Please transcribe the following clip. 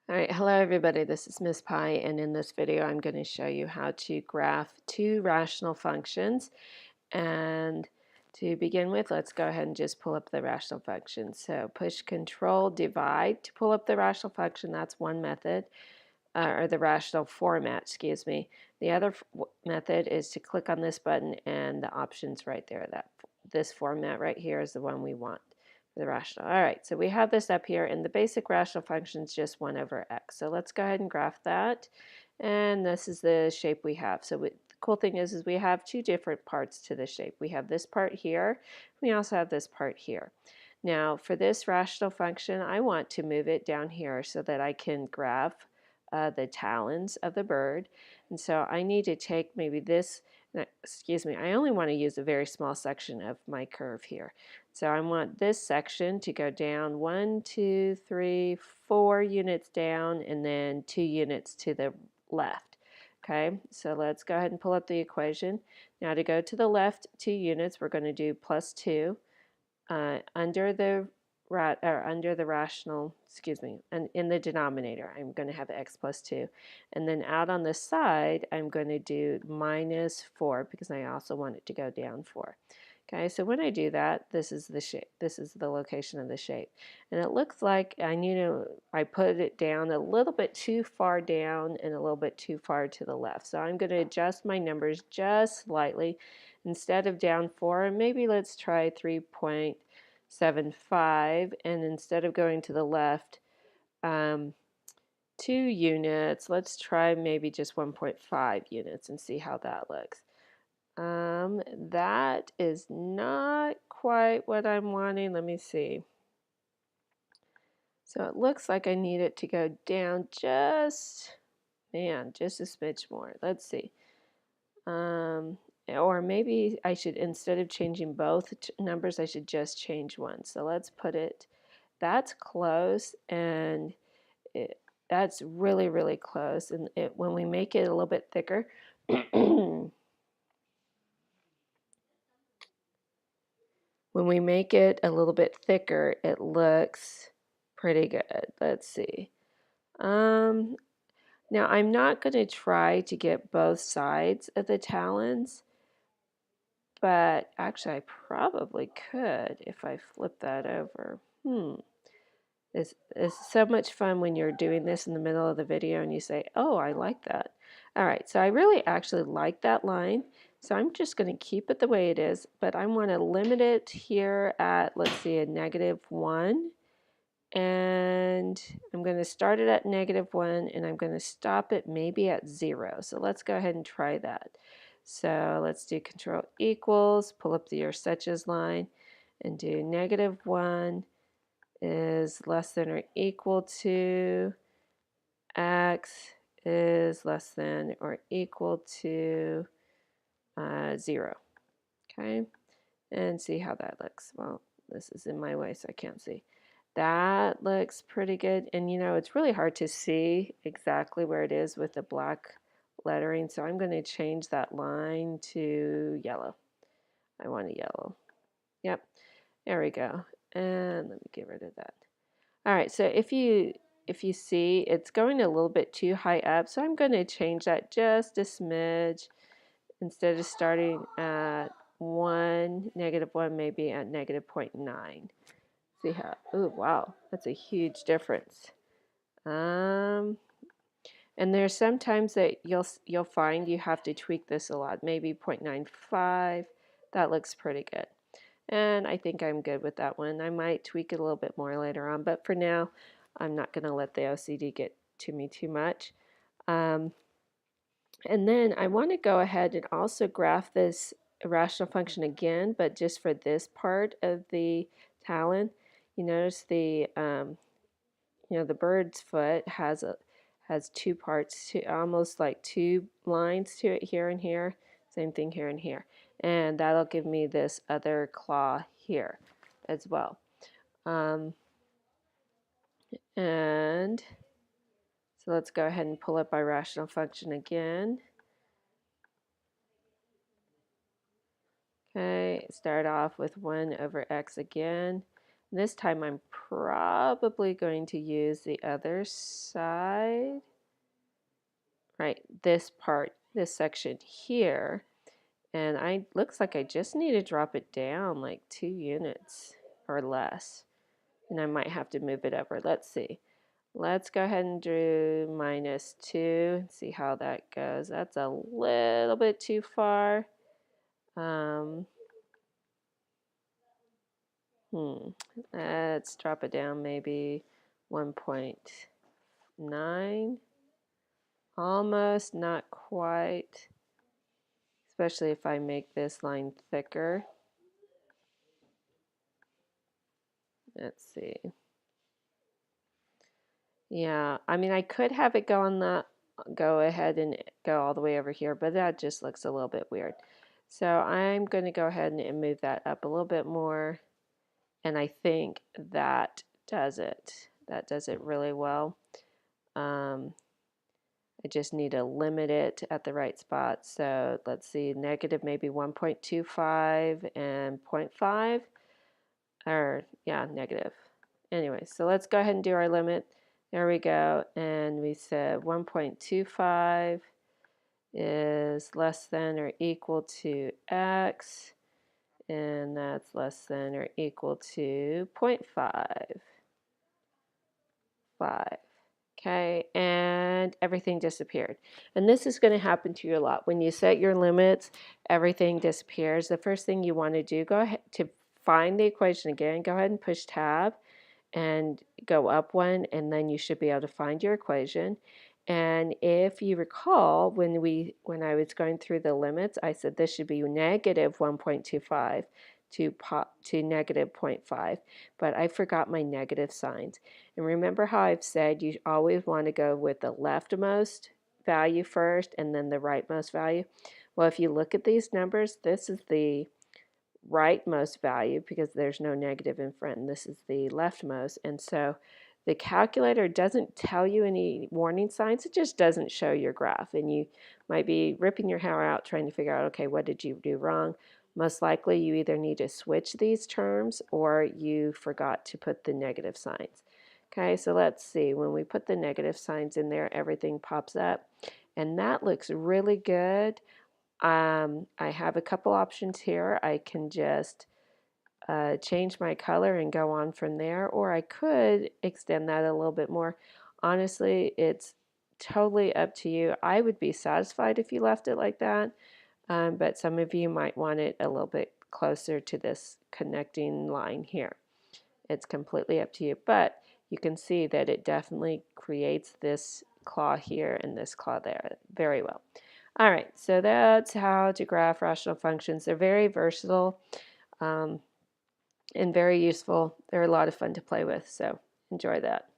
All right, hello everybody, this is Miss Pi, and in this video I'm going to show you how to graph two rational functions. And to begin with, let's go ahead and just pull up the rational function. So push Control Divide to pull up the rational function. That's one method, or the rational format, excuse me. The other method is to click on this button and the options right there. This format right here is the one we want. The rational. All right, so we have this up here, and the basic rational function is just 1 over x. So let's go ahead and graph that, and this is the shape we have. So the cool thing is we have two different parts to the shape. We have this part here. We also have this part here. Now, for this rational function, I want to move it down here so that I can graph the talons of the bird. And so I need to take maybe this, excuse me, I only want to use a very small section of my curve here. So I want this section to go down 1, 2, 3, 4 units down, and then 2 units to the left. Okay, so let's go ahead and pull up the equation. Now to go to the left 2 units, we're going to do plus 2 under the rational, excuse me, and in the denominator, I'm going to have x plus 2. And then out on the side, I'm going to do minus 4 because I also want it to go down 4. Okay, so when I do that, this is the shape. This is the location of the shape. And it looks like I put it down a little bit too far down and a little bit too far to the left. So I'm going to adjust my numbers just slightly. Instead of down 4, maybe let's try 3.75. And instead of going to the left 2 units, let's try maybe just 1.5 units and see how that looks. That is not quite what I'm wanting. Let me see. So it looks like I need it to go down just a smidge more. Let's see. Or maybe I should, instead of changing both numbers, I should just change one. So let's put it, that's close, and that's really, really close. And when we make it a little bit thicker, when we make it a little bit thicker, it looks pretty good. Let's see. Now I'm not going to try to get both sides of the talons, but actually I probably could if I flip that over. It's so much fun when you're doing this in the middle of the video and you say, oh, I like that. All right, so I really actually like that line. So I'm just going to keep it the way it is, but I want to limit it here at, let's see, a -1. And I'm going to start it at -1, and I'm going to stop it maybe at 0. So let's go ahead and try that. So let's do Control equals, pull up your suches line, and do -1 is less than or equal to x is less than or equal to 0. Okay, and see how that looks. Well, this is in my way, so I can't see. That looks pretty good. And it's really hard to see exactly where it is with the black lettering, so I'm going to change that line to yellow. I want a yellow. Yep, there we go. And let me get rid of that. All right, so if you see, it's going a little bit too high up, so I'm going to change that just a smidge. Instead of starting at -1, maybe at -0.9. See how, oh wow, that's a huge difference. And there's sometimes that you'll find you have to tweak this a lot, maybe 0.95. That looks pretty good. And I think I'm good with that one. I might tweak it a little bit more later on, but for now, I'm not going to let the OCD get to me too much. And then I want to go ahead and also graph this rational function again, but just for this part of the talon. You notice the the bird's foot has two parts, almost like two lines to it, here and here. Same thing here and here, and that'll give me this other claw here as well. And so let's go ahead and pull up our rational function again. Okay, start off with 1 over x again. This time I'm probably going to use the other side, right, this part, this section here, and looks like I just need to drop it down like 2 units or less, and I might have to move it over. Let's see. Let's go ahead and do -2 and see how that goes. That's a little bit too far. Um, let's drop it down maybe 1.9. Almost, not quite, especially if I make this line thicker. Let's see. Yeah, I mean, I could have it go ahead and go all the way over here, but that just looks a little bit weird. So I'm going to go ahead and move that up a little bit more, and I think that does it. That does it really well. I just need to limit it at the right spot. So let's see, negative maybe 1.25 and 0.5, or yeah, negative. Anyway, so let's go ahead and do our limit. There we go, and we said 1.25 is less than or equal to x, and that's less than or equal to 0.5. Okay, and everything disappeared. And this is going to happen to you a lot. When you set your limits, everything disappears. The first thing you want to do, go ahead to find the equation again, go ahead and push tab and go up one, and then you should be able to find your equation. And if you recall, when I was going through the limits, I said this should be negative 1.25 to negative 0.5, but I forgot my negative signs. And remember how I've said you always want to go with the leftmost value first and then the rightmost value? Well, if you look at these numbers, this is the rightmost value because there's no negative in front, and this is the leftmost. And so the calculator doesn't tell you any warning signs. It just doesn't show your graph, and you might be ripping your hair out trying to figure out, okay, what did you do wrong? Most likely you either need to switch these terms or you forgot to put the negative signs. Okay, so let's see. When we put the negative signs in there, everything pops up, and that looks really good. I have a couple options here. I can just change my color and go on from there, or I could extend that a little bit more. Honestly, it's totally up to you. I would be satisfied if you left it like that, but some of you might want it a little bit closer to this connecting line here. It's completely up to you, but you can see that it definitely creates this claw here and this claw there very well. All right, so that's how to graph rational functions. They're very versatile and very useful. They're a lot of fun to play with, so enjoy that.